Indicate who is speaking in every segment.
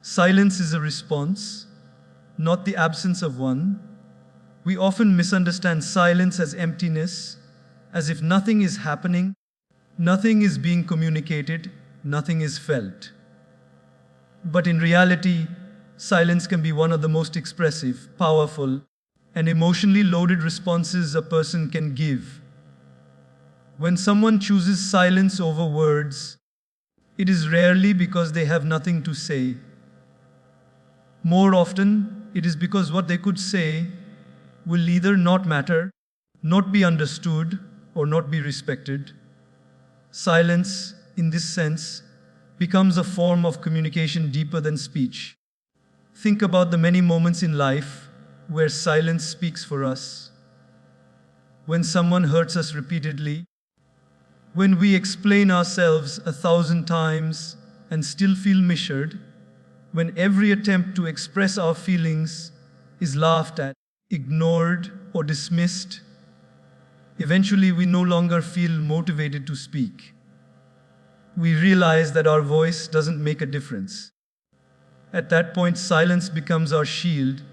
Speaker 1: Silence is a response, not the absence of one. We often misunderstand silence as emptiness, as if nothing is happening, nothing is being communicated, nothing is felt. But in reality, silence can be one of the most expressive, powerful, and emotionally loaded responses a person can give. When someone chooses silence over words, it is rarely because they have nothing to say. More often, it is because what they could say will either not matter, not be understood, or not be respected. Silence, in this sense, becomes a form of communication deeper than speech. Think about the many moments in life where silence speaks for us. When someone hurts us repeatedly, when we explain ourselves 1,000 times and still feel misheard, when every attempt to express our feelings is laughed at, ignored, or dismissed, eventually we no longer feel motivated to speak. We realize that our voice doesn't make a difference. At that point, silence becomes our shield.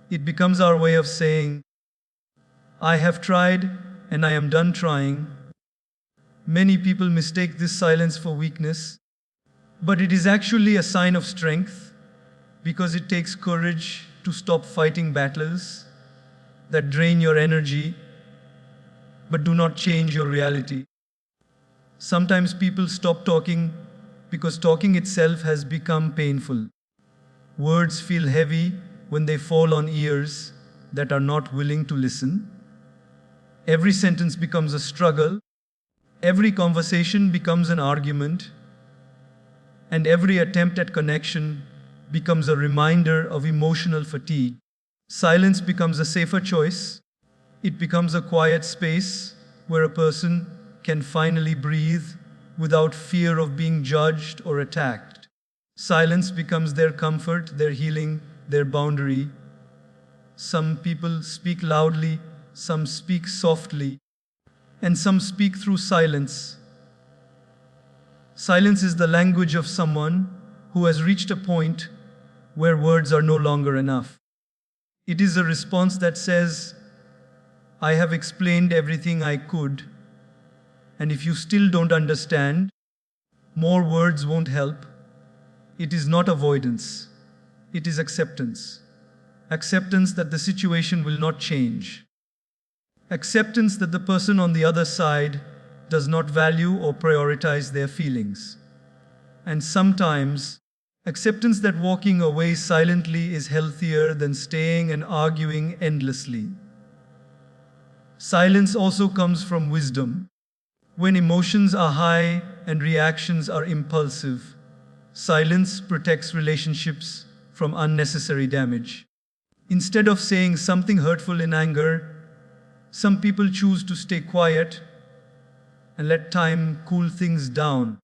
Speaker 1: It becomes our way of saying, I have tried and I am done trying. Many people mistake this silence for weakness, but it is actually a sign of strength because it takes courage to stop fighting battles that drain your energy but do not change your reality. Sometimes people stop talking because talking itself has become painful. Words feel heavy when they fall on ears that are not willing to listen. Every sentence becomes a struggle. Every conversation becomes an argument, and every attempt at connection becomes a reminder of emotional fatigue. Silence becomes a safer choice. It becomes a quiet space where a person can finally breathe without fear of being judged or attacked. Silence becomes their comfort, their healing, their boundary. Some people speak loudly, some speak softly, and some speak through silence. Silence is the language of someone who has reached a point where words are no longer enough. It is a response that says, I have explained everything I could, and if you still don't understand, more words won't help. It is not avoidance, it is acceptance. Acceptance that the situation will not change. Acceptance that the person on the other side does not value or prioritize their feelings. And sometimes, acceptance that walking away silently is healthier than staying and arguing endlessly. Silence also comes from wisdom. When emotions are high and reactions are impulsive, silence protects relationships from unnecessary damage. Instead of saying something hurtful in anger, some people choose to stay quiet and let time cool things down.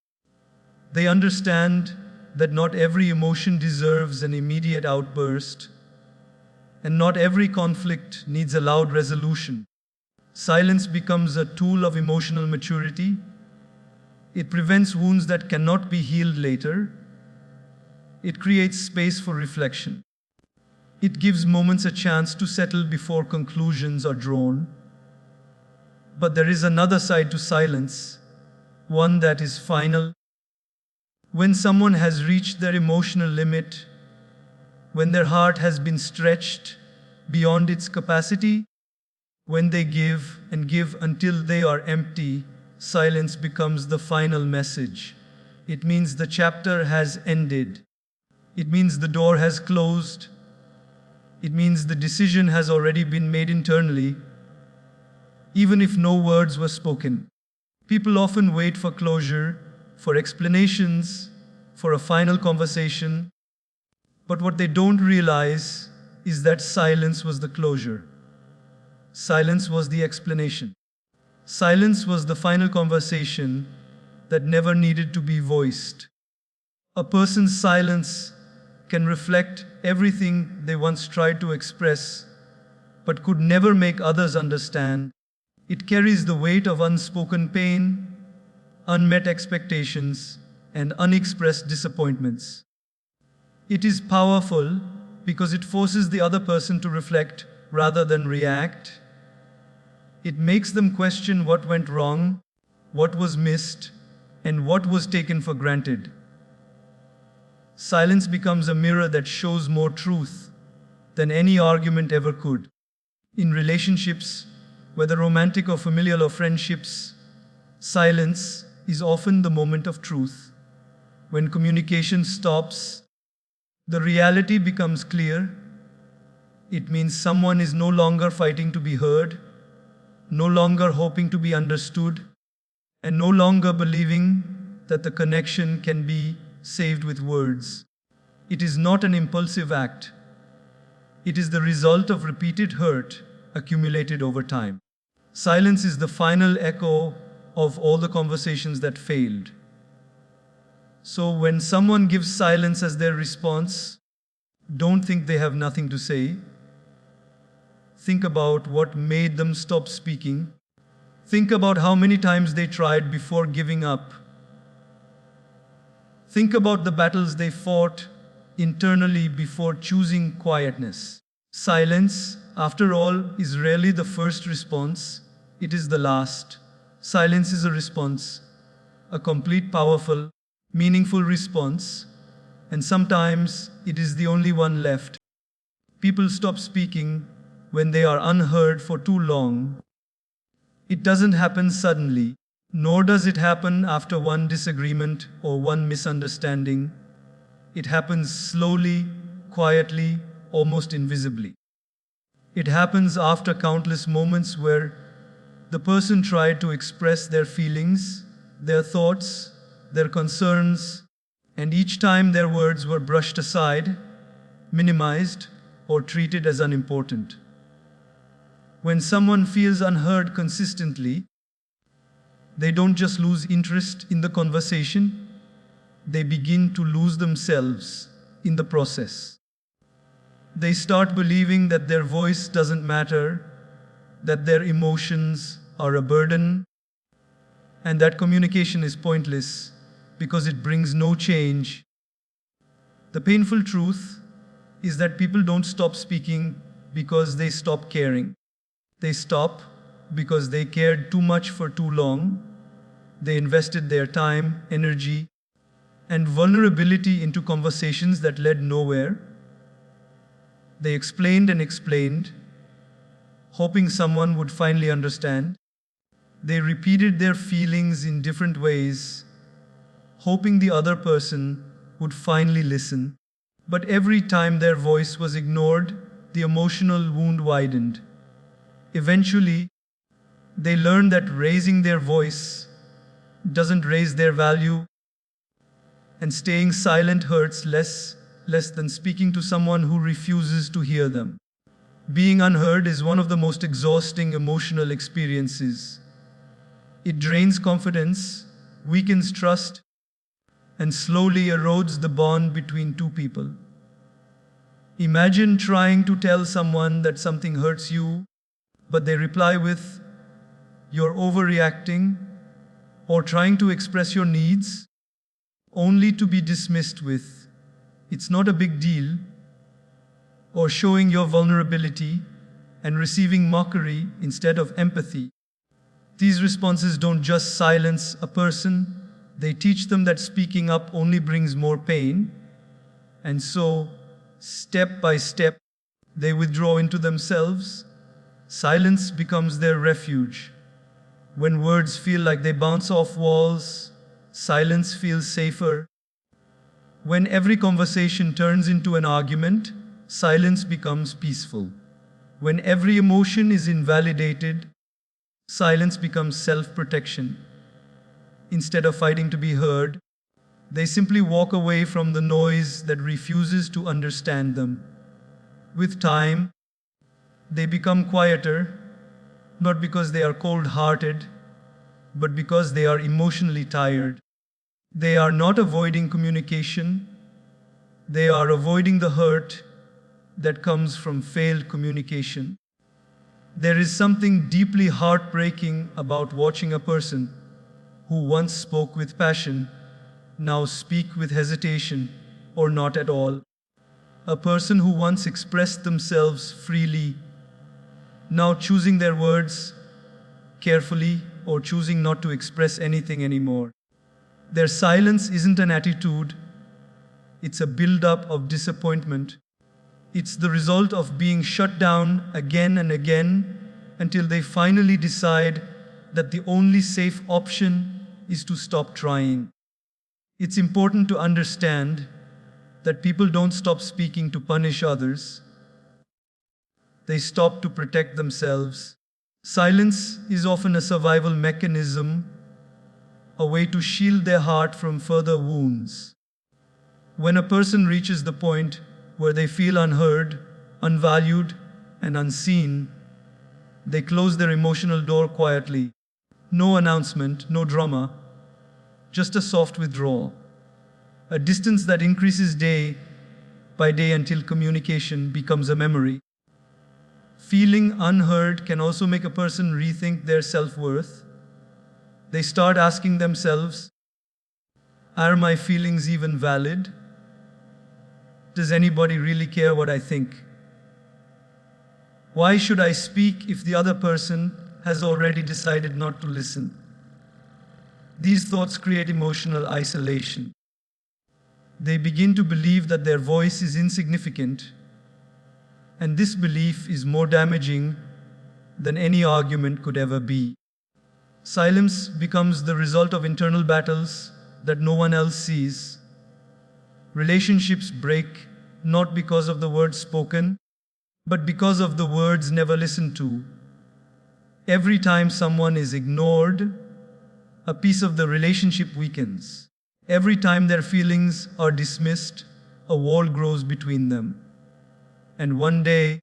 Speaker 1: They understand that not every emotion deserves an immediate outburst, and not every conflict needs a loud resolution. Silence becomes a tool of emotional maturity. It prevents wounds that cannot be healed later. It creates space for reflection. It gives moments a chance to settle before conclusions are drawn. But there is another side to silence, one that is final. When someone has reached their emotional limit, when their heart has been stretched beyond its capacity, when they give and give until they are empty, silence becomes the final message. It means the chapter has ended. It means the door has closed. It means the decision has already been made internally, even if no words were spoken. People often wait for closure, for explanations, for a final conversation. But what they don't realize is that silence was the closure. Silence was the explanation. Silence was the final conversation that never needed to be voiced. A person's silence can reflect everything they once tried to express, but could never make others understand. It carries the weight of unspoken pain, unmet expectations, and unexpressed disappointments. It is powerful because it forces the other person to reflect rather than react. It makes them question what went wrong, what was missed, and what was taken for granted. Silence becomes a mirror that shows more truth than any argument ever could. In relationships, whether romantic or familial or friendships, silence is often the moment of truth. When communication stops, the reality becomes clear. It means someone is no longer fighting to be heard, no longer hoping to be understood, and no longer believing that the connection can be saved with words. It is not an impulsive act. It is the result of repeated hurt accumulated over time. Silence is the final echo of all the conversations that failed. So when someone gives silence as their response, don't think they have nothing to say. Think about what made them stop speaking. Think about how many times they tried before giving up. Think about the battles they fought internally before choosing quietness. Silence, after all, is rarely the first response, it is the last. Silence is a response, a complete, powerful, meaningful response, and sometimes it is the only one left. People stop speaking when they are unheard for too long. It doesn't happen suddenly, nor does it happen after one disagreement or one misunderstanding. It happens slowly, quietly, almost invisibly. It happens after countless moments where the person tried to express their feelings, their thoughts, their concerns, and each time their words were brushed aside, minimized, or treated as unimportant. When someone feels unheard consistently, they don't just lose interest in the conversation, they begin to lose themselves in the process. They start believing that their voice doesn't matter, that their emotions are a burden, and that communication is pointless because it brings no change. The painful truth is that people don't stop speaking because they stop caring. They stop because they cared too much for too long. They invested their time, energy, and vulnerability into conversations that led nowhere. They explained and explained, hoping someone would finally understand. They repeated their feelings in different ways, hoping the other person would finally listen. But every time their voice was ignored, the emotional wound widened. Eventually, they learned that raising their voice doesn't raise their value, and staying silent hurts less than speaking to someone who refuses to hear them. Being unheard is one of the most exhausting emotional experiences. It drains confidence, weakens trust, and slowly erodes the bond between two people. Imagine trying to tell someone that something hurts you, but they reply with, "You're overreacting," or trying to express your needs, only to be dismissed with, "It's not a big deal," or showing your vulnerability and receiving mockery instead of empathy. These responses don't just silence a person, they teach them that speaking up only brings more pain, and so, step by step, they withdraw into themselves. Silence becomes their refuge. When words feel like they bounce off walls, silence feels safer. When every conversation turns into an argument, silence becomes peaceful. When every emotion is invalidated, silence becomes self-protection. Instead of fighting to be heard, they simply walk away from the noise that refuses to understand them. With time, they become quieter, not because they are cold-hearted, but because they are emotionally tired. They are not avoiding communication, they are avoiding the hurt that comes from failed communication. There is something deeply heartbreaking about watching a person who once spoke with passion now speak with hesitation or not at all. A person who once expressed themselves freely, now choosing their words carefully or choosing not to express anything anymore. Their silence isn't an attitude, it's a build-up of disappointment. It's the result of being shut down again and again until they finally decide that the only safe option is to stop trying. It's important to understand that people don't stop speaking to punish others. They stop to protect themselves. Silence is often a survival mechanism, a way to shield their heart from further wounds. When a person reaches the point where they feel unheard, unvalued, and unseen, they close their emotional door quietly. No announcement, no drama, just a soft withdrawal. A distance that increases day by day until communication becomes a memory. Feeling unheard can also make a person rethink their self-worth. They start asking themselves, are my feelings even valid? Does anybody really care what I think? Why should I speak if the other person has already decided not to listen? These thoughts create emotional isolation. They begin to believe that their voice is insignificant, and this belief is more damaging than any argument could ever be. Silence becomes the result of internal battles that no one else sees. Relationships break not because of the words spoken, but because of the words never listened to. Every time someone is ignored, a piece of the relationship weakens. Every time their feelings are dismissed, a wall grows between them. And one day,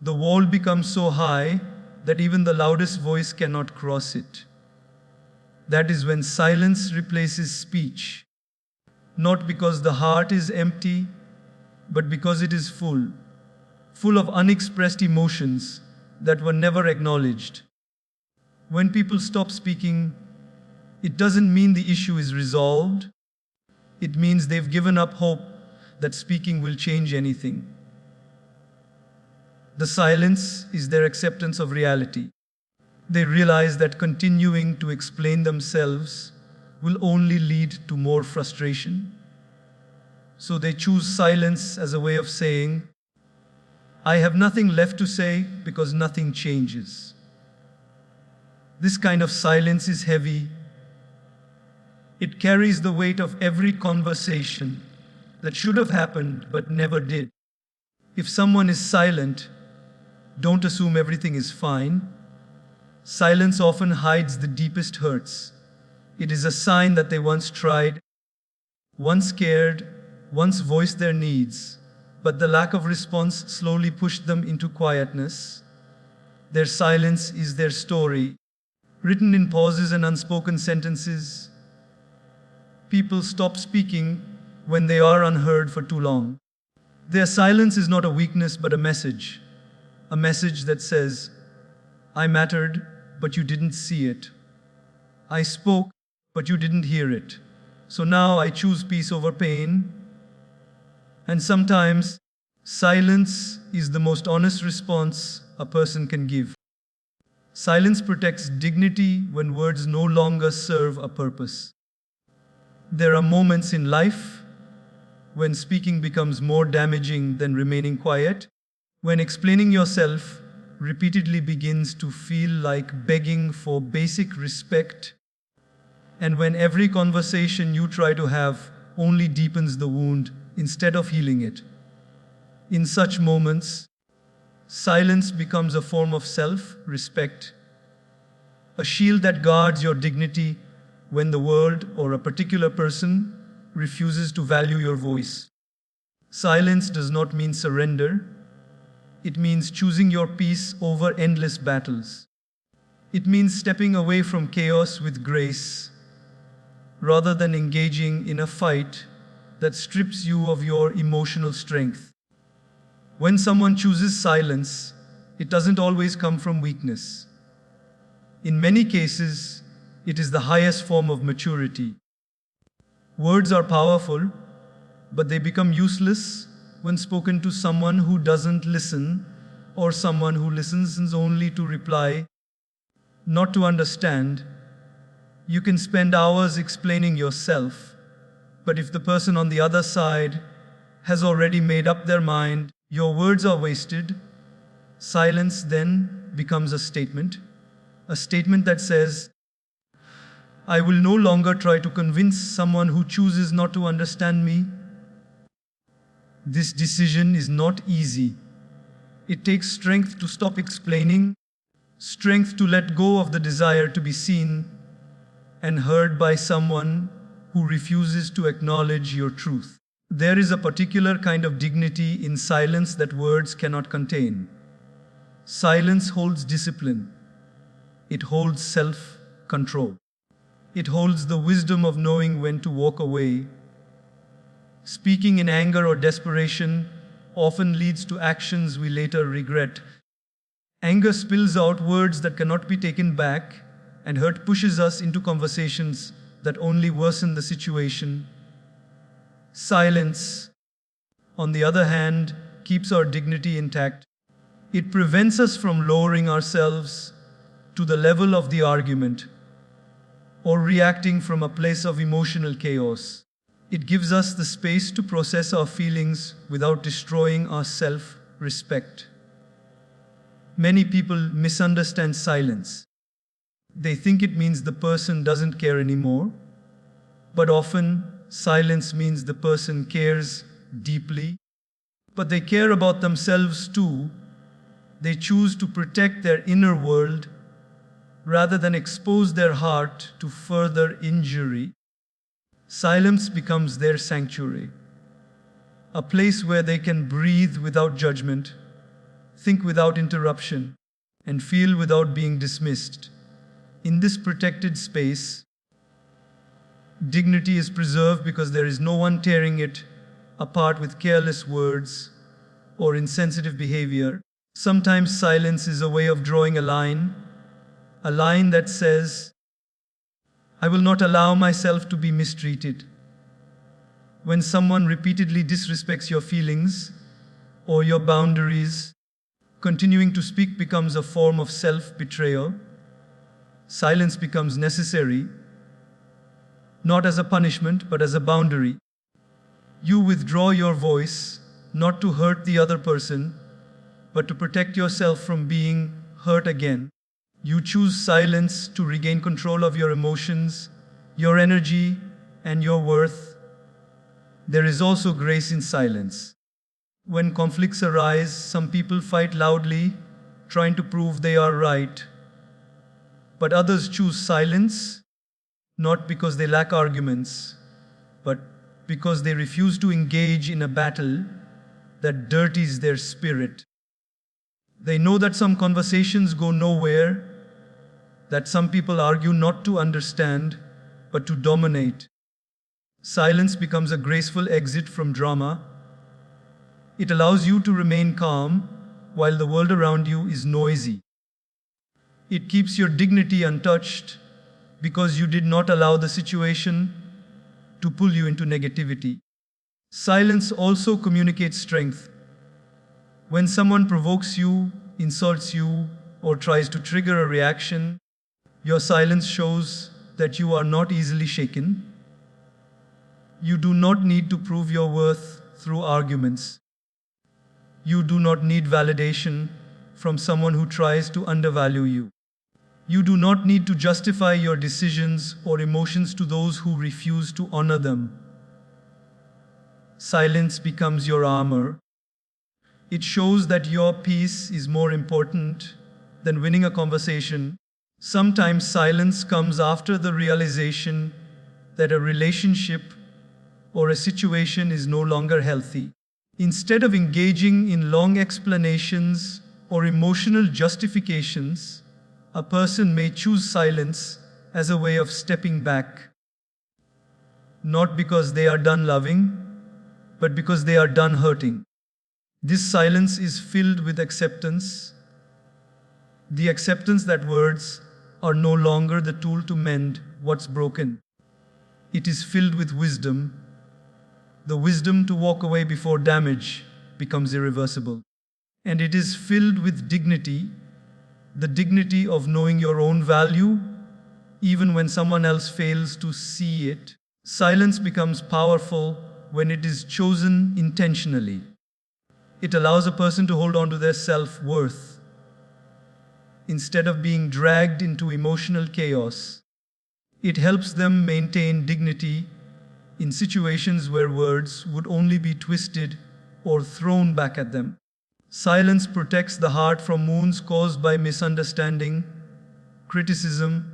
Speaker 1: the wall becomes so high that even the loudest voice cannot cross it. That is when silence replaces speech. Not because the heart is empty, but because it is full of unexpressed emotions that were never acknowledged. When people stop speaking, it doesn't mean the issue is resolved. It means they've given up hope that speaking will change anything. The silence is their acceptance of reality. They realize that continuing to explain themselves will only lead to more frustration. So they choose silence as a way of saying, I have nothing left to say because nothing changes. This kind of silence is heavy. It carries the weight of every conversation that should have happened but never did. If someone is silent, don't assume everything is fine. Silence often hides the deepest hurts. It is a sign that they once tried, once cared, once voiced their needs, but the lack of response slowly pushed them into quietness. Their silence is their story, written in pauses and unspoken sentences. People stop speaking when they are unheard for too long. Their silence is not a weakness but a message that says, I mattered, but you didn't see it. I spoke, but you didn't hear it. So now I choose peace over pain. And sometimes, silence is the most honest response a person can give. Silence protects dignity when words no longer serve a purpose. There are moments in life when speaking becomes more damaging than remaining quiet, when explaining yourself repeatedly begins to feel like begging for basic respect, and when every conversation you try to have only deepens the wound instead of healing it. In such moments, silence becomes a form of self-respect, a shield that guards your dignity when the world or a particular person refuses to value your voice. Silence does not mean surrender. It means choosing your peace over endless battles. It means stepping away from chaos with grace, rather than engaging in a fight that strips you of your emotional strength. When someone chooses silence, it doesn't always come from weakness. In many cases, it is the highest form of maturity. Words are powerful, but they become useless when spoken to someone who doesn't listen, or someone who listens only to reply, not to understand. You can spend hours explaining yourself, but if the person on the other side has already made up their mind, your words are wasted. Silence then becomes a statement that says, I will no longer try to convince someone who chooses not to understand me. This decision is not easy. It takes strength to stop explaining, strength to let go of the desire to be seen and heard by someone who refuses to acknowledge your truth. There is a particular kind of dignity in silence that words cannot contain. Silence holds discipline. It holds self-control. It holds the wisdom of knowing when to walk away. Speaking in anger or desperation often leads to actions we later regret. Anger spills out words that cannot be taken back, and hurt pushes us into conversations that only worsen the situation. Silence, on the other hand, keeps our dignity intact. It prevents us from lowering ourselves to the level of the argument or reacting from a place of emotional chaos. It gives us the space to process our feelings without destroying our self-respect. Many people misunderstand silence. They think it means the person doesn't care anymore, but often silence means the person cares deeply, but they care about themselves too. They choose to protect their inner world rather than expose their heart to further injury. Silence becomes their sanctuary, a place where they can breathe without judgment, think without interruption, and feel without being dismissed. In this protected space, dignity is preserved because there is no one tearing it apart with careless words or insensitive behavior. Sometimes silence is a way of drawing a line that says, I will not allow myself to be mistreated. When someone repeatedly disrespects your feelings or your boundaries, continuing to speak becomes a form of self-betrayal. Silence becomes necessary, not as a punishment, but as a boundary. You withdraw your voice, not to hurt the other person, but to protect yourself from being hurt again. You choose silence to regain control of your emotions, your energy, and your worth. There is also grace in silence. When conflicts arise, some people fight loudly, trying to prove they are right. But others choose silence, not because they lack arguments, but because they refuse to engage in a battle that dirties their spirit. They know that some conversations go nowhere, that some people argue not to understand, but to dominate. Silence becomes a graceful exit from drama. It allows you to remain calm while the world around you is noisy. It keeps your dignity untouched because you did not allow the situation to pull you into negativity. Silence also communicates strength. When someone provokes you, insults you, or tries to trigger a reaction, your silence shows that you are not easily shaken. You do not need to prove your worth through arguments. You do not need validation from someone who tries to undervalue you. You do not need to justify your decisions or emotions to those who refuse to honor them. Silence becomes your armor. It shows that your peace is more important than winning a conversation. Sometimes silence comes after the realization that a relationship or a situation is no longer healthy. Instead of engaging in long explanations or emotional justifications, a person may choose silence as a way of stepping back. Not because they are done loving, but because they are done hurting. This silence is filled with acceptance. The acceptance that words are no longer the tool to mend what's broken. It is filled with wisdom, the wisdom to walk away before damage becomes irreversible. And it is filled with dignity, the dignity of knowing your own value, even when someone else fails to see it. Silence becomes powerful when it is chosen intentionally. It allows a person to hold on to their self-worth instead of being dragged into emotional chaos. It helps them maintain dignity in situations where words would only be twisted or thrown back at them. Silence protects the heart from wounds caused by misunderstanding, criticism,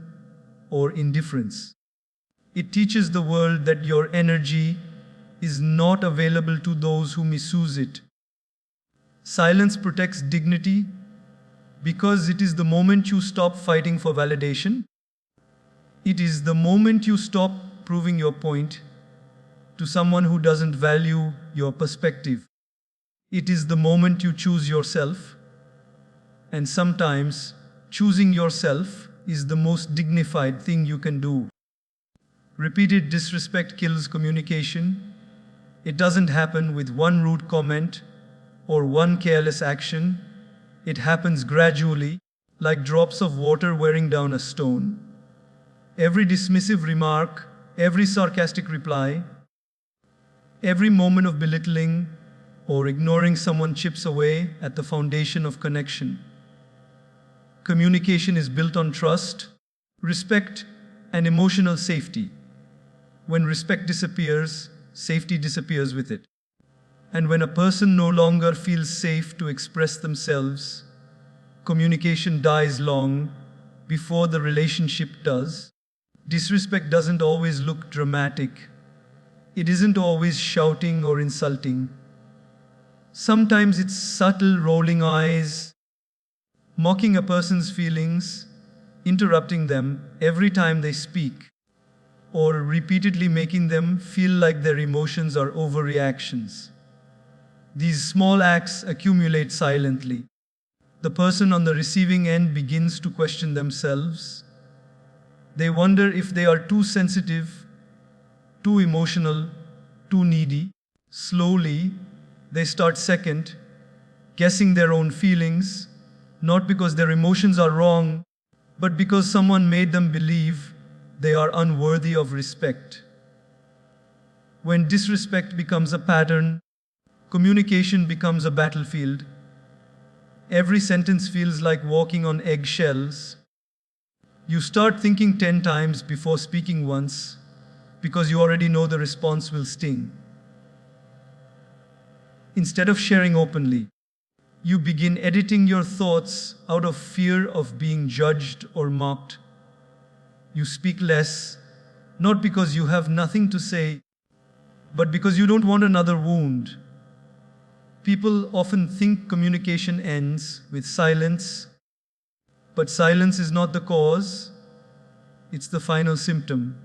Speaker 1: or indifference. It teaches the world that your energy is not available to those who misuse it. Silence protects dignity because it is the moment you stop fighting for validation. It is the moment you stop proving your point to someone who doesn't value your perspective. It is the moment you choose yourself, and sometimes choosing yourself is the most dignified thing you can do. Repeated disrespect kills communication. It doesn't happen with one rude comment or one careless action. It happens gradually, like drops of water wearing down a stone. Every dismissive remark, every sarcastic reply, every moment of belittling or ignoring someone chips away at the foundation of connection. Communication is built on trust, respect, and emotional safety. When respect disappears, safety disappears with it. And when a person no longer feels safe to express themselves, communication dies long before the relationship does. Disrespect doesn't always look dramatic. It isn't always shouting or insulting. Sometimes it's subtle rolling eyes, mocking a person's feelings, interrupting them every time they speak, or repeatedly making them feel like their emotions are overreactions. These small acts accumulate silently. The person on the receiving end begins to question themselves. They wonder if they are too sensitive, too emotional, too needy. Slowly, they start second, guessing their own feelings, not because their emotions are wrong, but because someone made them believe they are unworthy of respect. When disrespect becomes a pattern, communication becomes a battlefield. Every sentence feels like walking on eggshells. You start thinking 10 times before speaking once because you already know the response will sting. Instead of sharing openly, you begin editing your thoughts out of fear of being judged or mocked. You speak less, not because you have nothing to say, but because you don't want another wound. People often think communication ends with silence, but silence is not the cause, it's the final symptom.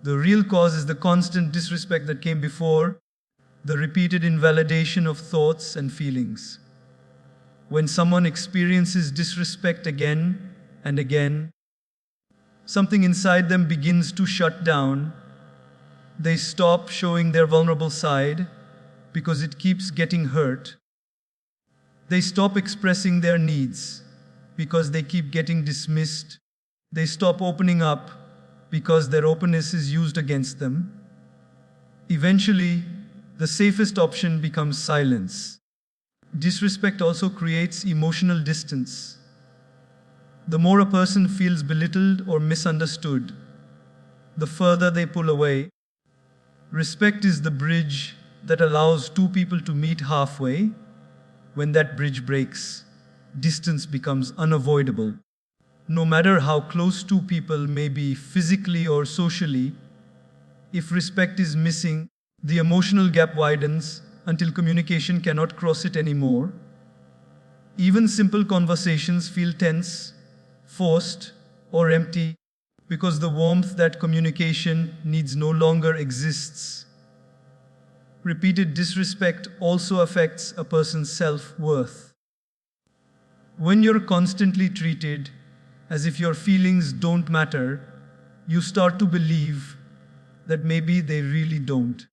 Speaker 1: The real cause is the constant disrespect that came before, the repeated invalidation of thoughts and feelings. When someone experiences disrespect again and again, something inside them begins to shut down. They stop showing their vulnerable side because it keeps getting hurt. They stop expressing their needs because they keep getting dismissed. They stop opening up because their openness is used against them. Eventually, the safest option becomes silence. Disrespect also creates emotional distance. The more a person feels belittled or misunderstood, the further they pull away. Respect is the bridge that allows two people to meet halfway. When that bridge breaks, distance becomes unavoidable. No matter how close two people may be physically or socially, if respect is missing, the emotional gap widens until communication cannot cross it anymore. Even simple conversations feel tense, forced, or empty because the warmth that communication needs no longer exists. Repeated disrespect also affects a person's self-worth. When you're constantly treated as if your feelings don't matter, you start to believe that maybe they really don't.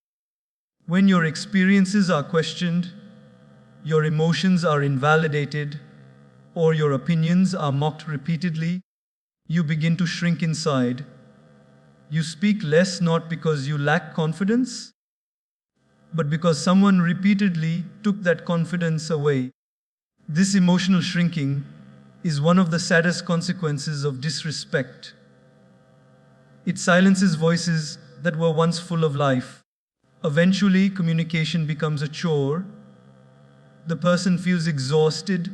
Speaker 1: When your experiences are questioned, your emotions are invalidated, or your opinions are mocked repeatedly, you begin to shrink inside. You speak less not because you lack confidence, but because someone repeatedly took that confidence away. This emotional shrinking is one of the saddest consequences of disrespect. It silences voices that were once full of life. Eventually, communication becomes a chore. The person feels exhausted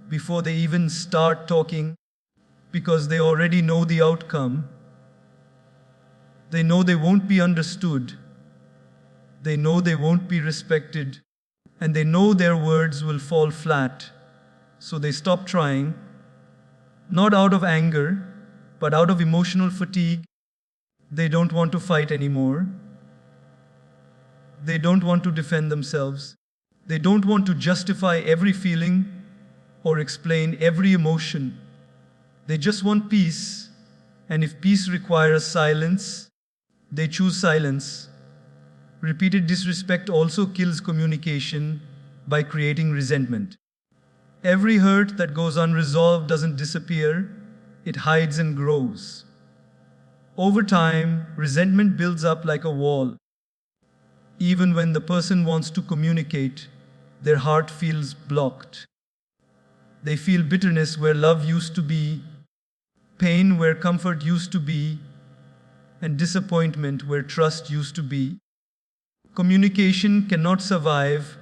Speaker 1: before they even start talking because they already know the outcome. They know they won't be understood. They know they won't be respected. And they know their words will fall flat. So they stop trying, not out of anger, but out of emotional fatigue. They don't want to fight anymore. They don't want to defend themselves. They don't want to justify every feeling or explain every emotion. They just want peace. And if peace requires silence, they choose silence. Repeated disrespect also kills communication by creating resentment. Every hurt that goes unresolved doesn't disappear, it hides and grows. Over time, resentment builds up like a wall. Even when the person wants to communicate, their heart feels blocked. They feel bitterness where love used to be, pain where comfort used to be, and disappointment where trust used to be. Communication cannot survive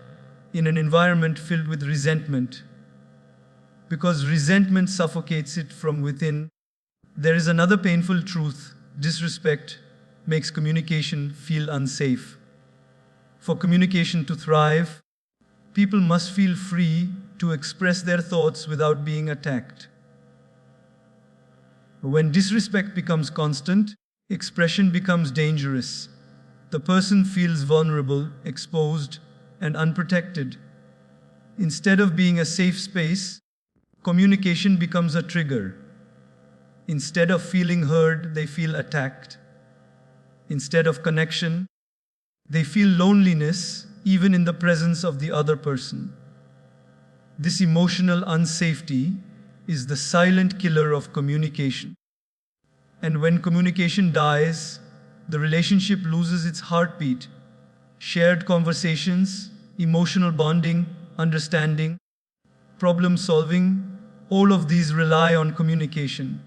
Speaker 1: in an environment filled with resentment, because resentment suffocates it from within. There is another painful truth: disrespect makes communication feel unsafe. For communication to thrive, people must feel free to express their thoughts without being attacked. When disrespect becomes constant, expression becomes dangerous. The person feels vulnerable, exposed, and unprotected. Instead of being a safe space, communication becomes a trigger. Instead of feeling heard, they feel attacked. Instead of connection, they feel loneliness even in the presence of the other person. This emotional unsafety is the silent killer of communication. And when communication dies, the relationship loses its heartbeat. Shared conversations, emotional bonding, understanding, problem solving, all of these rely on communication.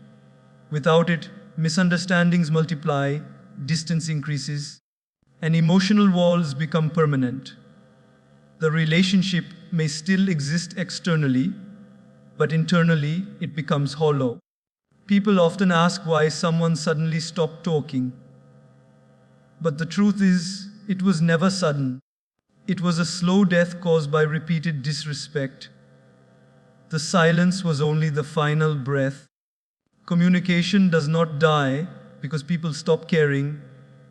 Speaker 1: Without it, misunderstandings multiply, distance increases, and emotional walls become permanent. The relationship may still exist externally, but internally it becomes hollow. People often ask why someone suddenly stopped talking. But the truth is, it was never sudden. It was a slow death caused by repeated disrespect. The silence was only the final breath. Communication does not die because people stop caring.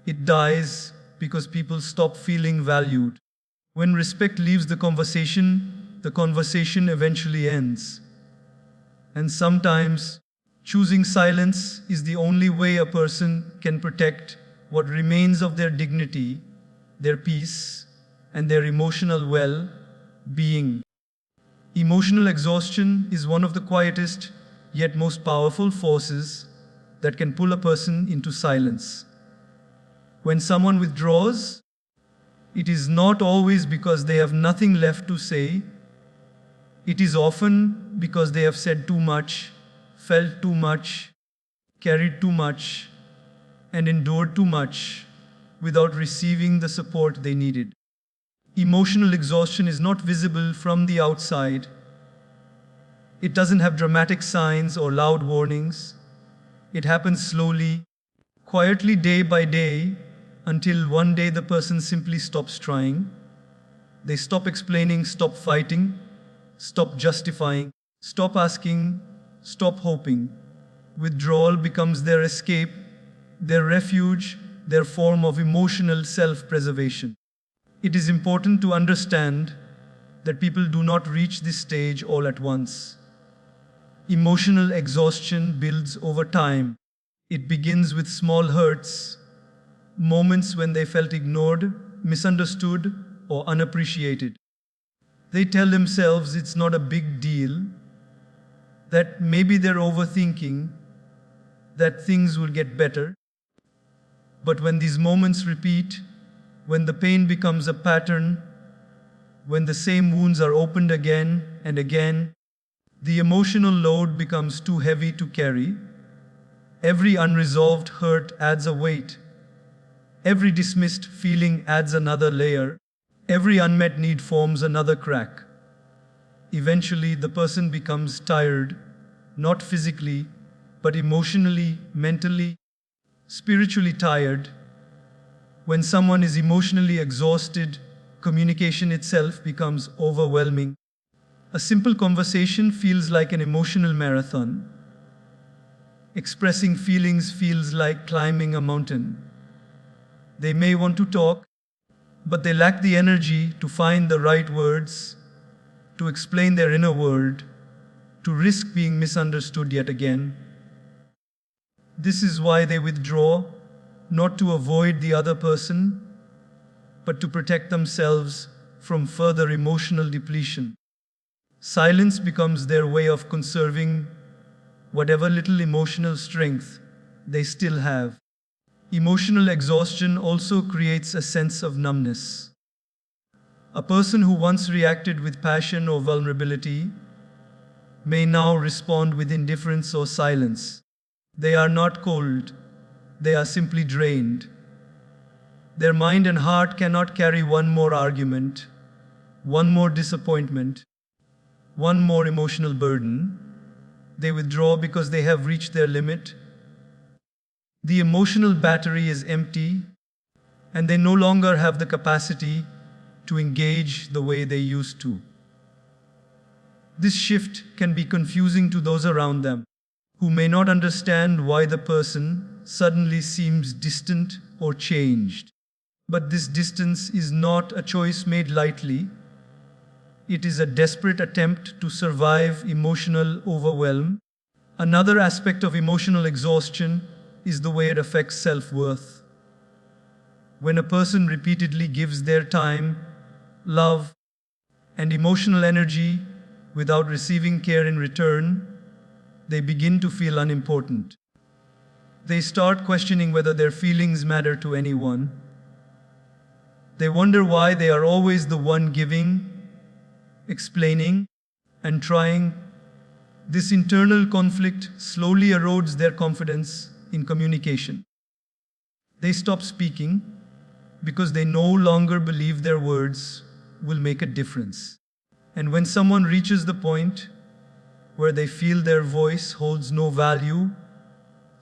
Speaker 1: It dies because people stop feeling valued. When respect leaves the conversation eventually ends. And sometimes, choosing silence is the only way a person can protect what remains of their dignity, their peace, and their emotional well-being. Emotional exhaustion is one of the quietest yet most powerful forces that can pull a person into silence. When someone withdraws, it is not always because they have nothing left to say. It is often because they have said too much, felt too much, carried too much, and endured too much without receiving the support they needed. Emotional exhaustion is not visible from the outside. It doesn't have dramatic signs or loud warnings. It happens slowly, quietly, day by day, until one day the person simply stops trying. They stop explaining, stop fighting, stop justifying, stop asking, stop hoping. Withdrawal becomes their escape, their refuge, their form of emotional self-preservation. It is important to understand that people do not reach this stage all at once. Emotional exhaustion builds over time. It begins with small hurts, moments when they felt ignored, misunderstood, or unappreciated. They tell themselves it's not a big deal, that maybe they're overthinking, that things will get better. But when these moments repeat, when the pain becomes a pattern, when the same wounds are opened again and again, the emotional load becomes too heavy to carry. Every unresolved hurt adds a weight. Every dismissed feeling adds another layer. Every unmet need forms another crack. Eventually, the person becomes tired, not physically, but emotionally, mentally, spiritually tired. When someone is emotionally exhausted, communication itself becomes overwhelming. A simple conversation feels like an emotional marathon. Expressing feelings feels like climbing a mountain. They may want to talk, but they lack the energy to find the right words, to explain their inner world, to risk being misunderstood yet again. This is why they withdraw, not to avoid the other person, but to protect themselves from further emotional depletion. Silence becomes their way of conserving whatever little emotional strength they still have. Emotional exhaustion also creates a sense of numbness. A person who once reacted with passion or vulnerability may now respond with indifference or silence. They are not cold, they are simply drained. Their mind and heart cannot carry one more argument, one more disappointment, one more emotional burden. They withdraw because they have reached their limit. The emotional battery is empty, and they no longer have the capacity to engage the way they used to. This shift can be confusing to those around them, who may not understand why the person suddenly seems distant or changed. But this distance is not a choice made lightly. It is a desperate attempt to survive emotional overwhelm. Another aspect of emotional exhaustion is the way it affects self-worth. When a person repeatedly gives their time, love, and emotional energy without receiving care in return, they begin to feel unimportant. They start questioning whether their feelings matter to anyone. They wonder why they are always the one giving, explaining, and trying. This internal conflict slowly erodes their confidence in communication. They stop speaking because they no longer believe their words will make a difference. And when someone reaches the point where they feel their voice holds no value,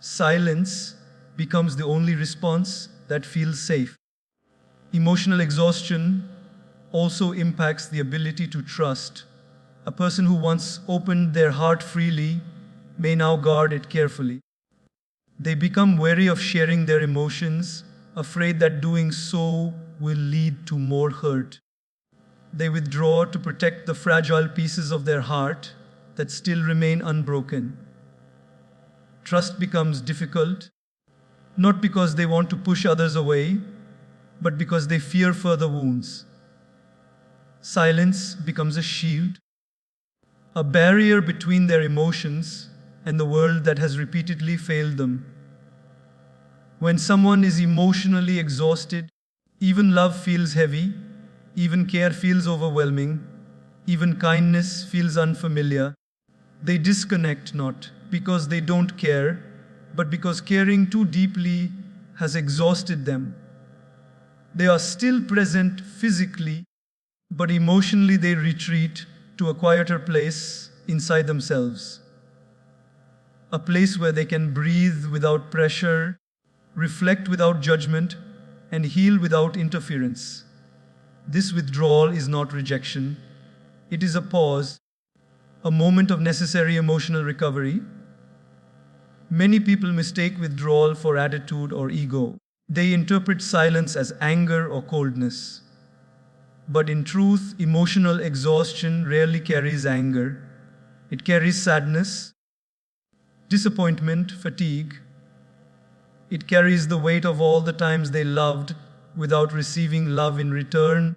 Speaker 1: silence becomes the only response that feels safe. Emotional exhaustion also impacts the ability to trust. A person who once opened their heart freely may now guard it carefully. They become wary of sharing their emotions, afraid that doing so will lead to more hurt. They withdraw to protect the fragile pieces of their heart that still remain unbroken. Trust becomes difficult, not because they want to push others away, but because they fear further wounds. Silence becomes a shield, a barrier between their emotions and the world that has repeatedly failed them. When someone is emotionally exhausted, even love feels heavy, even care feels overwhelming, even kindness feels unfamiliar. They disconnect not because they don't care, but because caring too deeply has exhausted them. They are still present physically, but emotionally they retreat to a quieter place inside themselves. A place where they can breathe without pressure, reflect without judgment, and heal without interference. This withdrawal is not rejection. It is a pause, a moment of necessary emotional recovery. Many people mistake withdrawal for attitude or ego. They interpret silence as anger or coldness. But in truth, emotional exhaustion rarely carries anger. It carries sadness, disappointment, fatigue. It carries the weight of all the times they loved without receiving love in return,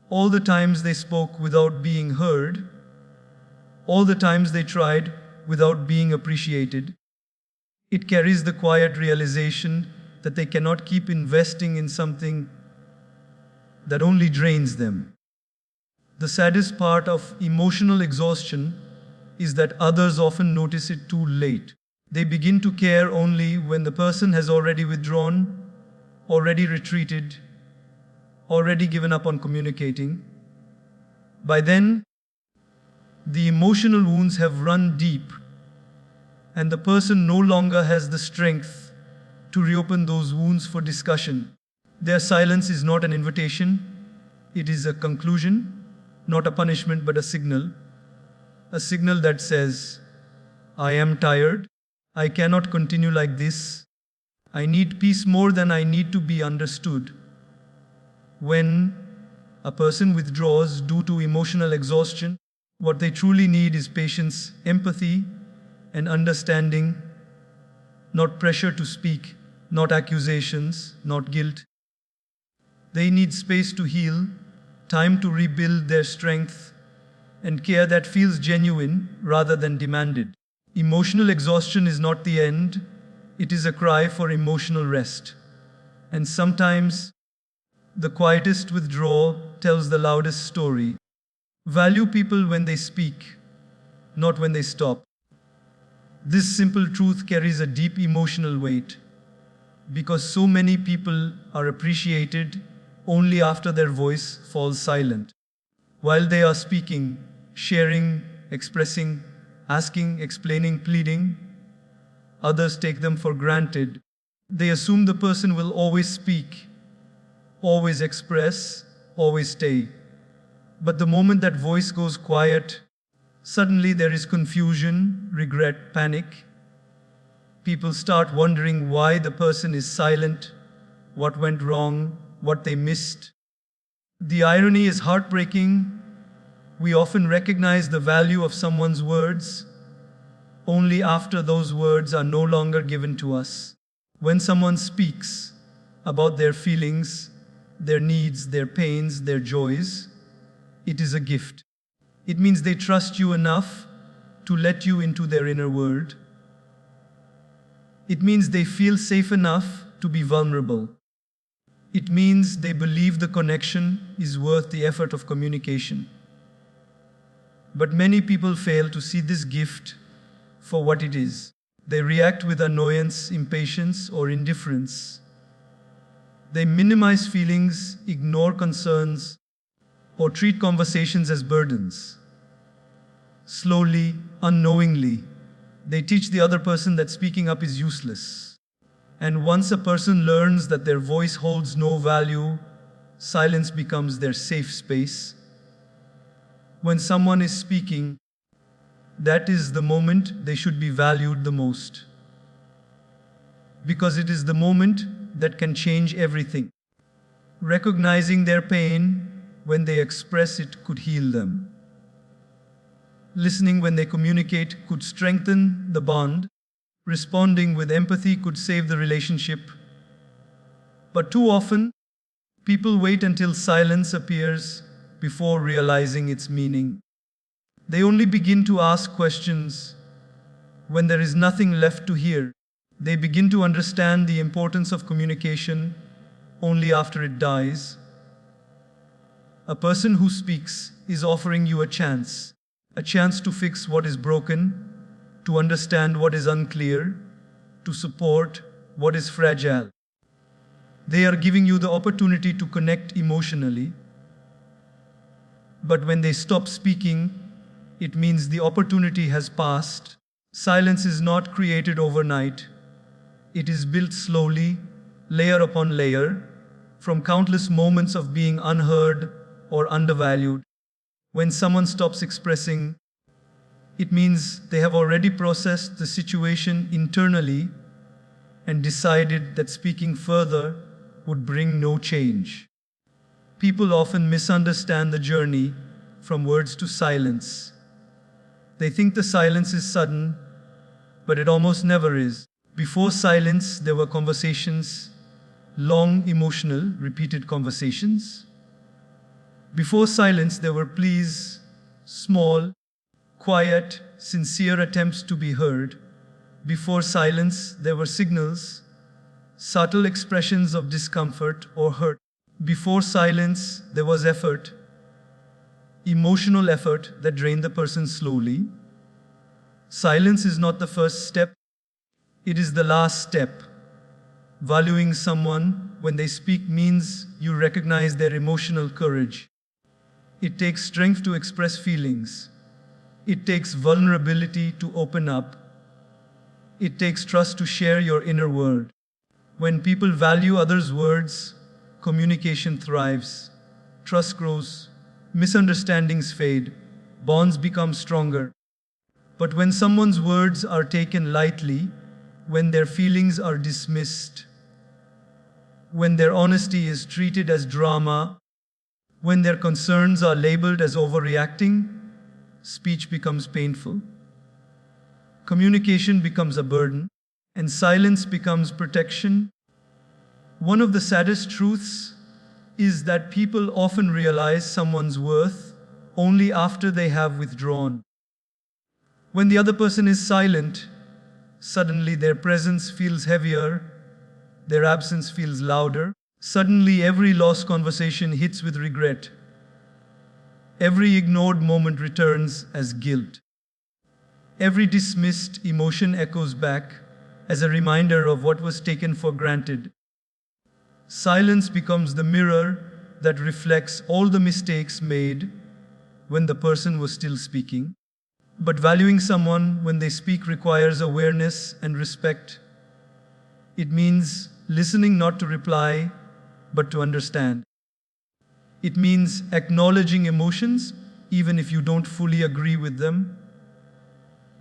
Speaker 1: all the times they spoke without being heard, all the times they tried without being appreciated. It carries the quiet realization that they cannot keep investing in something that only drains them. The saddest part of emotional exhaustion is that others often notice it too late. They begin to care only when the person has already withdrawn, already retreated, already given up on communicating. By then, the emotional wounds have run deep, and the person no longer has the strength to reopen those wounds for discussion. Their silence is not an invitation, it is a conclusion, not a punishment but a signal that says, I am tired, I cannot continue like this, I need peace more than I need to be understood. When a person withdraws due to emotional exhaustion, what they truly need is patience, empathy, and understanding, not pressure to speak, not accusations, not guilt. They need space to heal, time to rebuild their strength, and care that feels genuine rather than demanded. Emotional exhaustion is not the end, it is a cry for emotional rest. And sometimes, the quietest withdrawal tells the loudest story. Value people when they speak, not when they stop. This simple truth carries a deep emotional weight, because so many people are appreciated only after their voice falls silent. While they are speaking, sharing, expressing, asking, explaining, pleading, others take them for granted. They assume the person will always speak, always express, always stay. But the moment that voice goes quiet, suddenly there is confusion, regret, panic. People start wondering why the person is silent, what went wrong, what they missed. The irony is heartbreaking. We often recognize the value of someone's words only after those words are no longer given to us. When someone speaks about their feelings, their needs, their pains, their joys, it is a gift. It means they trust you enough to let you into their inner world. It means they feel safe enough to be vulnerable. It means they believe the connection is worth the effort of communication. But many people fail to see this gift for what it is. They react with annoyance, impatience, or indifference. They minimize feelings, ignore concerns, or treat conversations as burdens. Slowly, unknowingly, they teach the other person that speaking up is useless. And once a person learns that their voice holds no value, silence becomes their safe space. When someone is speaking, that is the moment they should be valued the most. Because it is the moment that can change everything. Recognizing their pain when they express it could heal them. Listening when they communicate could strengthen the bond. Responding with empathy could save the relationship. But too often, people wait until silence appears before realizing its meaning. They only begin to ask questions when there is nothing left to hear. They begin to understand the importance of communication only after it dies. A person who speaks is offering you a chance to fix what is broken, to understand what is unclear, to support what is fragile. They are giving you the opportunity to connect emotionally. But when they stop speaking, it means the opportunity has passed. Silence is not created overnight. It is built slowly, layer upon layer, from countless moments of being unheard or undervalued. When someone stops expressing, it means they have already processed the situation internally and decided that speaking further would bring no change. People often misunderstand the journey from words to silence. They think the silence is sudden, but it almost never is. Before silence, there were conversations, long, emotional, repeated conversations. Before silence, there were pleas, small, quiet, sincere attempts to be heard. Before silence, there were signals, subtle expressions of discomfort or hurt. Before silence, there was effort, emotional effort that drained the person slowly. Silence is not the first step, it is the last step. Valuing someone when they speak means you recognize their emotional courage. It takes strength to express feelings. It takes vulnerability to open up. It takes trust to share your inner world. When people value others' words, communication thrives, trust grows, misunderstandings fade, bonds become stronger. But when someone's words are taken lightly, when their feelings are dismissed, when their honesty is treated as drama, when their concerns are labeled as overreacting, speech becomes painful. Communication becomes a burden, and silence becomes protection. One of the saddest truths is that people often realize someone's worth only after they have withdrawn. When the other person is silent, suddenly their presence feels heavier, their absence feels louder. Suddenly every lost conversation hits with regret. Every ignored moment returns as guilt. Every dismissed emotion echoes back as a reminder of what was taken for granted. Silence becomes the mirror that reflects all the mistakes made when the person was still speaking. But valuing someone when they speak requires awareness and respect. It means listening not to reply, but to understand. It means acknowledging emotions even if you don't fully agree with them.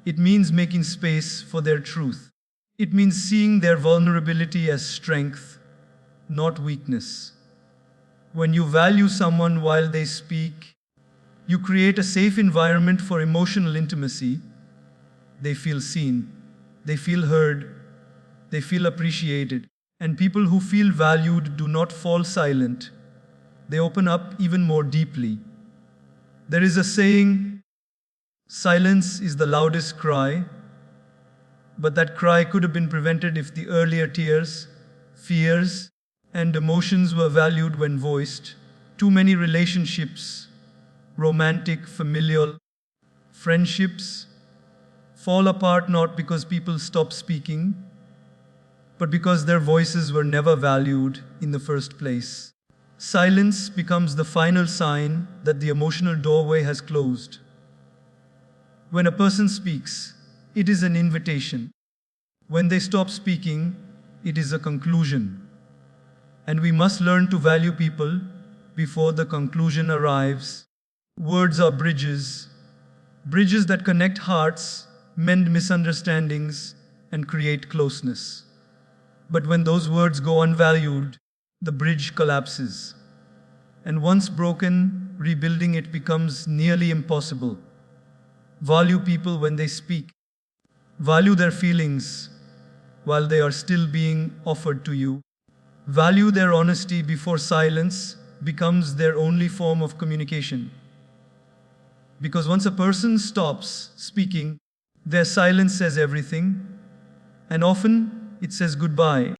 Speaker 1: It means making space for their truth. It means seeing their vulnerability as strength, not weakness. When you value someone while they speak, you create a safe environment for emotional intimacy. They feel seen, they feel heard, they feel appreciated. And people who feel valued do not fall silent. They open up even more deeply. There is a saying, silence is the loudest cry, but that cry could have been prevented if the earlier tears, fears, and emotions were valued when voiced. Too many relationships, romantic, familial, friendships, fall apart not because people stop speaking, but because their voices were never valued in the first place. Silence becomes the final sign that the emotional doorway has closed. When a person speaks, it is an invitation. When they stop speaking, it is a conclusion. And we must learn to value people before the conclusion arrives. Words are bridges, bridges that connect hearts, mend misunderstandings, and create closeness. But when those words go unvalued, the bridge collapses. And once broken, rebuilding it becomes nearly impossible. Value people when they speak. Value their feelings while they are still being offered to you. Value their honesty before silence becomes their only form of communication. Because once a person stops speaking, their silence says everything, and often it says goodbye.